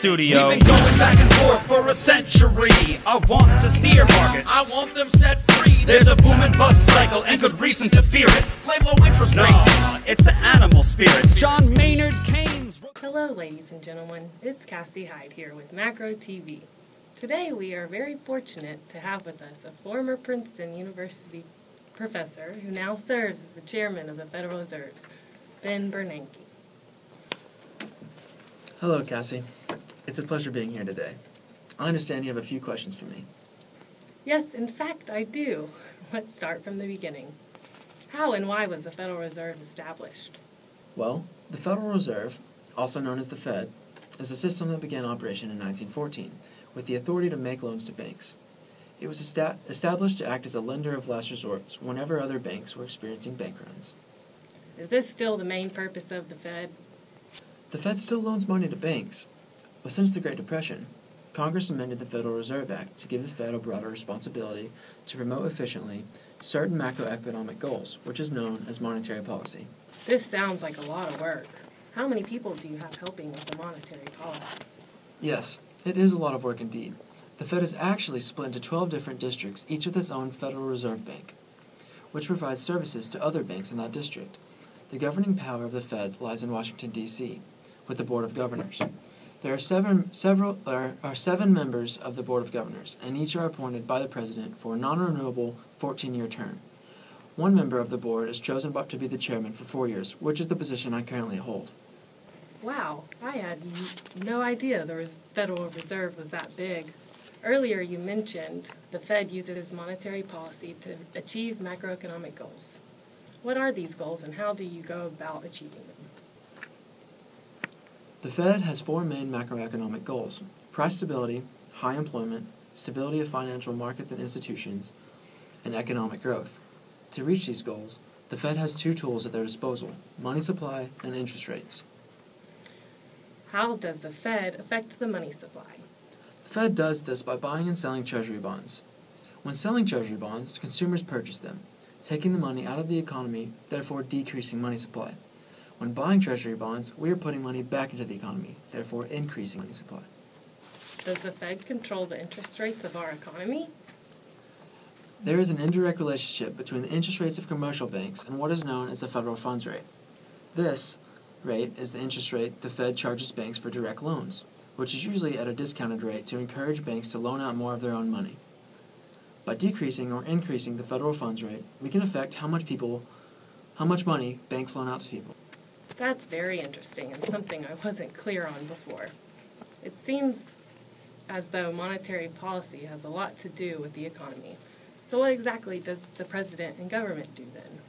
studio. We've been going back and forth for a century. I want to steer markets. I want them set free. There's a boom and bust cycle and good reason to fear it. Blame low interest rates. No, it's the animal spirits. John Maynard Keynes. Hello, ladies and gentlemen. It's Cassie Hyde here with Macro TV. Today we are very fortunate to have with us a former Princeton University professor who now serves as the chairman of the Federal Reserve, Bernanke. Hello, Cassie. It's a pleasure being here today. I understand you have a few questions for me. Yes, in fact, I do. Let's start from the beginning. How and why was the Federal Reserve established? Well, the Federal Reserve, also known as the Fed, is a system that began operation in 1914 with the authority to make loans to banks. It was established to act as a lender of last resort whenever other banks were experiencing bank runs. Is this still the main purpose of the Fed? The Fed still loans money to banks, but since the Great Depression, Congress amended the Federal Reserve Act to give the Fed a broader responsibility to promote efficiently certain macroeconomic goals, which is known as monetary policy. This sounds like a lot of work. How many people do you have helping with the monetary policy? Yes, it is a lot of work indeed. The Fed is actually split into 12 different districts, each with its own Federal Reserve Bank, which provides services to other banks in that district. The governing power of the Fed lies in Washington, D.C., with the Board of Governors. There are seven members of the Board of Governors, and each are appointed by the President for a non-renewable 14-year term. One member of the board is chosen to be the chairman for 4 years, which is the position I currently hold. Wow, I had no idea the Federal Reserve was that big. Earlier you mentioned the Fed uses monetary policy to achieve macroeconomic goals. What are these goals and how do you go about achieving them? The Fed has 4 main macroeconomic goals: price stability, high employment, stability of financial markets and institutions, and economic growth. To reach these goals, the Fed has 2 tools at their disposal: money supply and interest rates. How does the Fed affect the money supply? The Fed does this by buying and selling Treasury bonds. When selling Treasury bonds, consumers purchase them, taking the money out of the economy, therefore decreasing money supply. When buying Treasury bonds, we are putting money back into the economy, therefore increasing money supply. Does the Fed control the interest rates of our economy? There is an indirect relationship between the interest rates of commercial banks and what is known as the federal funds rate. This rate is the interest rate the Fed charges banks for direct loans, which is usually at a discounted rate to encourage banks to loan out more of their own money. By decreasing or increasing the federal funds rate, we can affect how much money banks loan out to people. That's very interesting and something I wasn't clear on before. It seems as though monetary policy has a lot to do with the economy. So what exactly does the president and government do then?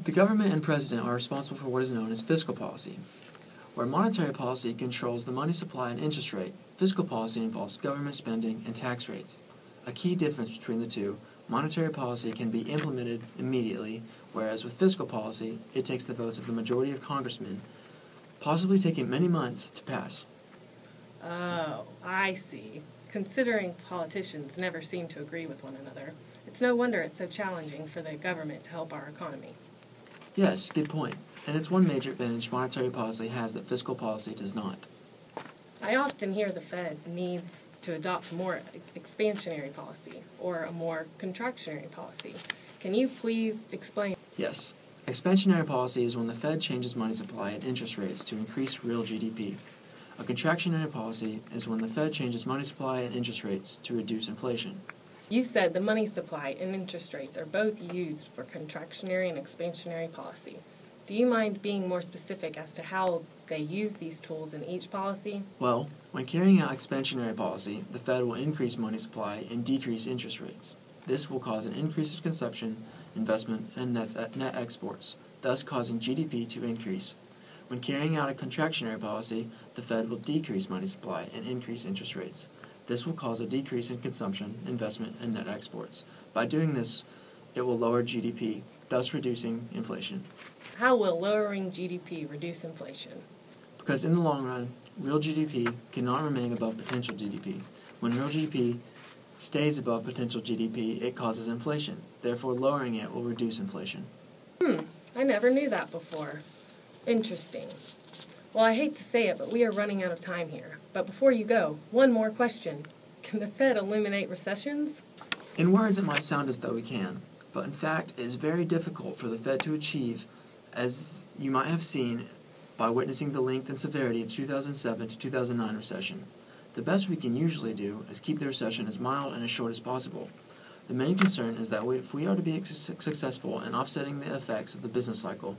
The government and president are responsible for what is known as fiscal policy. Where monetary policy controls the money supply and interest rate, fiscal policy involves government spending and tax rates. A key difference between the two: monetary policy can be implemented immediately, whereas with fiscal policy, it takes the votes of the majority of congressmen, possibly taking many months to pass. Oh, I see. Considering politicians never seem to agree with one another, it's no wonder it's so challenging for the government to help our economy. Yes, good point. And it's one major advantage monetary policy has that fiscal policy does not. I often hear the Fed needs to adopt more expansionary policy or a more contractionary policy. Can you please explain? Yes. Expansionary policy is when the Fed changes money supply and interest rates to increase real GDP. A contractionary policy is when the Fed changes money supply and interest rates to reduce inflation. You said the money supply and interest rates are both used for contractionary and expansionary policy. Do you mind being more specific as to how they use these tools in each policy? Well, when carrying out expansionary policy, the Fed will increase money supply and decrease interest rates. This will cause an increase in consumption, investment, and net exports, thus causing GDP to increase. When carrying out a contractionary policy, the Fed will decrease money supply and increase interest rates. This will cause a decrease in consumption, investment, and net exports. By doing this, it will lower GDP, thus reducing inflation. How will lowering GDP reduce inflation? Because in the long run, real GDP cannot remain above potential GDP. When real GDP stays above potential GDP, it causes inflation. Therefore, lowering it will reduce inflation. I never knew that before. Interesting. Well, I hate to say it, but we are running out of time here. But before you go, one more question. Can the Fed eliminate recessions? In words, it might sound as though we can, but in fact, it is very difficult for the Fed to achieve, as you might have seen by witnessing the length and severity of 2007 to 2009 recession. The best we can usually do is keep the recession as mild and as short as possible. The main concern is that if we are to be successful in offsetting the effects of the business cycle,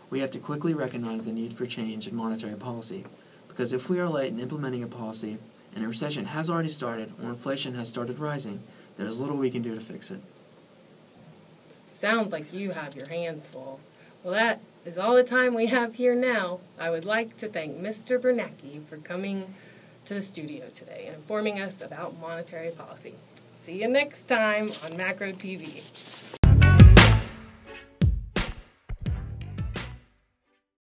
we have to quickly recognize the need for change in monetary policy, because if we are late in implementing a policy and a recession has already started or inflation has started rising, there is little we can do to fix it. Sounds like you have your hands full. Well, that is all the time we have here now. I would like to thank Mr. Bernanke for coming to the studio today and informing us about monetary policy. See you next time on Macro TV.